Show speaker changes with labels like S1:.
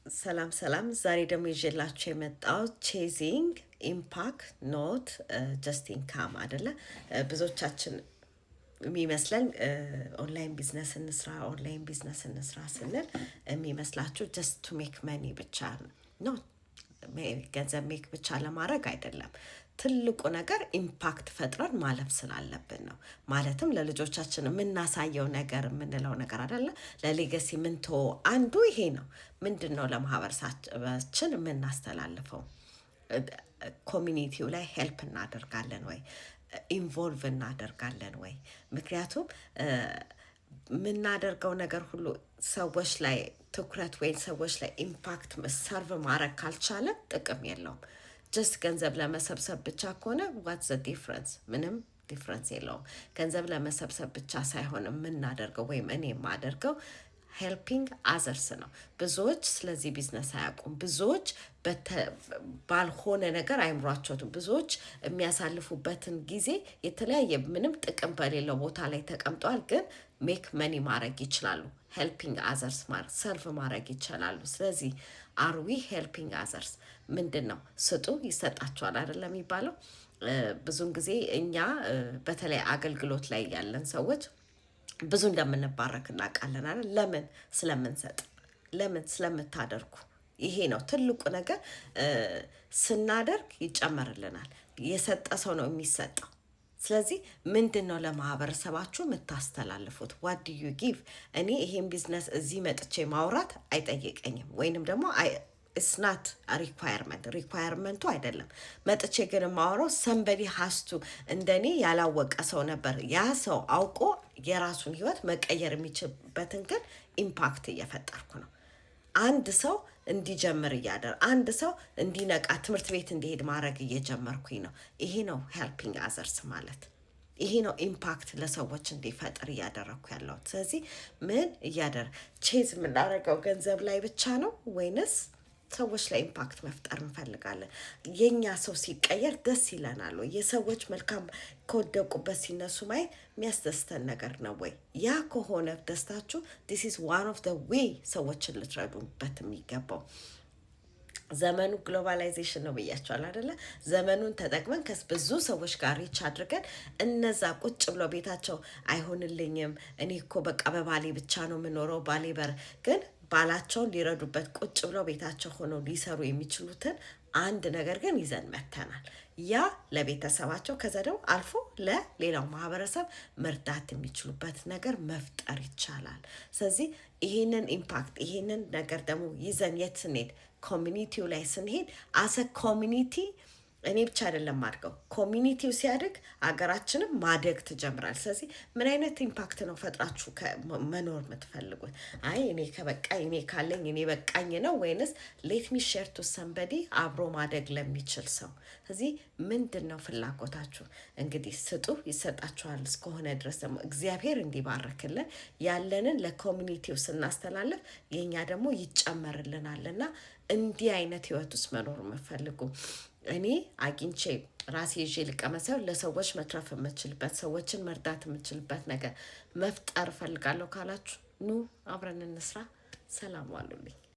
S1: ሰላም ዛሬ ደግሞ ይዤላችሁ የመጣው ቼዚንግ ኢምፓክት ኖት ጀስት ኢንካም አይደለ። ብዙዎቻችን የሚመስለን ኦንላይን ቢዝነስ እንስራ ስንል የሚመስላችሁ ጀስት ቱ ሜክ መኒ ብቻ ነው። ገንዘብ ሜክ ብቻ ለማድረግ አይደለም። ትልቁ ነገር ኢምፓክት ፈጥረን ማለፍ ስላለብን ነው። ማለትም ለልጆቻችን የምናሳየው ነገር የምንለው ነገር አይደለ። ለሌገሲ ምንቶ አንዱ ይሄ ነው። ምንድን ነው ለማህበረሰባችን የምናስተላልፈው? ኮሚኒቲው ላይ ሄልፕ እናደርጋለን ወይ? ኢንቮልቭ እናደርጋለን ወይ? ምክንያቱም የምናደርገው ነገር ሁሉ ሰዎች ላይ ትኩረት ወይም ሰዎች ላይ ኢምፓክት ሰርቭ ማድረግ ካልቻለ ጥቅም የለውም። ጀስት ገንዘብ ለመሰብሰብ ብቻ ከሆነ ዋትስ ዘ ዲፍረንስ? ምንም ዲፍረንስ የለውም። ገንዘብ ለመሰብሰብ ብቻ ሳይሆን የምናደርገው ወይም እኔ የማደርገው ሄልፒንግ አዘርስ ነው። ብዙዎች ስለዚህ ቢዝነስ አያውቁም። ብዙዎች ባልሆነ ነገር አይምሯቸውም። ብዙዎች የሚያሳልፉበትን ጊዜ የተለያየ ምንም ጥቅም በሌለው ቦታ ላይ ተቀምጠዋል። ግን ሜክ መኒ ማድረግ ይችላሉ። ሄልፒንግ አዘርስ ሰርቭ ማድረግ ይችላሉ። ስለዚህ አርዊ ሄልፒንግ አዘርስ ምንድን ነው? ስጡ ይሰጣቸዋል አይደለም የሚባለው። ብዙን ጊዜ እኛ በተለይ አገልግሎት ላይ ያለን ሰዎች ብዙ እንደምንባረክ እናውቃለን አይደል? ለምን? ስለምንሰጥ። ለምን? ስለምታደርጉ። ይሄ ነው ትልቁ ነገር። ስናደርግ ይጨመርልናል። የሰጠ ሰው ነው የሚሰጠው። ስለዚህ ምንድን ነው ለማህበረሰባችሁ የምታስተላልፉት? ዋት ዱ ዩ ጊቭ? እኔ ይሄን ቢዝነስ እዚህ መጥቼ ማውራት አይጠይቀኝም፣ ወይንም ደግሞ ስናት ሪኳየርመንቱ አይደለም። መጥቼ ግን ማውራው ሰንበዲ ሀስቱ እንደኔ ያላወቀ ሰው ነበር። ያ ሰው አውቆ የራሱን ህይወት መቀየር የሚችልበትን ግን ኢምፓክት እየፈጠርኩ ነው። አንድ ሰው እንዲጀምር አንድ ሰው እንዲነቃ ትምህርት ቤት እንዲሄድ ማድረግ እየጀመርኩኝ ነው። ይሄ ነው ሄልፒንግ አዘርስ ማለት። ይሄ ነው ኢምፓክት ለሰዎች እንዲፈጥር እያደረግኩ ያለሁት። ስለዚህ ምን ቼዝ የምናደርገው ገንዘብ ላይ ብቻ ነው ወይንስ ሰዎች ላይ ኢምፓክት መፍጠር እንፈልጋለን? የኛ ሰው ሲቀየር ደስ ይለናል ወይ? የሰዎች መልካም ከወደቁበት ሲነሱ ማየት የሚያስደስተን ነገር ነው ወይ? ያ ከሆነ ደስታችሁ ዲስ ኢዝ ዋን ኦፍ ደ ዌይ ሰዎችን ልትረዱበት የሚገባው። ዘመኑ ግሎባላይዜሽን ነው ብያቸዋል አይደለ? ዘመኑን ተጠቅመን ብዙ ሰዎች ጋር ሪች አድርገን እነዛ ቁጭ ብለው ቤታቸው አይሆንልኝም፣ እኔ እኮ በቃ በባሌ ብቻ ነው የምኖረው፣ ባሌ ግን ባላቸውን ሊረዱበት ቁጭ ብለው ቤታቸው ሆነው ሊሰሩ የሚችሉትን አንድ ነገር ግን ይዘን መተናል። ያ ለቤተሰባቸው ከዛ ደግሞ አልፎ ለሌላው ማህበረሰብ መርዳት የሚችሉበት ነገር መፍጠር ይቻላል። ስለዚህ ይህንን ኢምፓክት ይህንን ነገር ደግሞ ይዘን የት ስንሄድ፣ ኮሚኒቲው ላይ ስንሄድ አሰ ኮሚኒቲ እኔ ብቻ አይደለም ማድገው፣ ኮሚኒቲው ሲያድግ አገራችንም ማደግ ትጀምራል። ስለዚህ ምን አይነት ኢምፓክት ነው ፈጥራችሁ መኖር የምትፈልጉት? አይ እኔ ከበቃኝ እኔ ካለኝ እኔ በቃኝ ነው ወይንስ ሌት ሚ ሼር ቱ ሰምበዲ አብሮ ማደግ ለሚችል ሰው? ስለዚህ ምንድን ነው ፍላጎታችሁ? እንግዲህ ስጡ ይሰጣችኋል እስከሆነ ድረስ ደግሞ እግዚአብሔር እንዲባርክልን ያለንን ለኮሚኒቲው ስናስተላልፍ የኛ ደግሞ ይጨመርልናልና እንዲህ አይነት ህይወት ውስጥ መኖር የምፈልጉ እኔ አግኝቼ ራሴ ይዤ ልቀመሰው ለሰዎች መትረፍ የምችልበት ሰዎችን መርዳት የምችልበት ነገር መፍጠር እፈልጋለሁ ካላችሁ ኑ አብረን እንስራ። ሰላም ዋሉልኝ።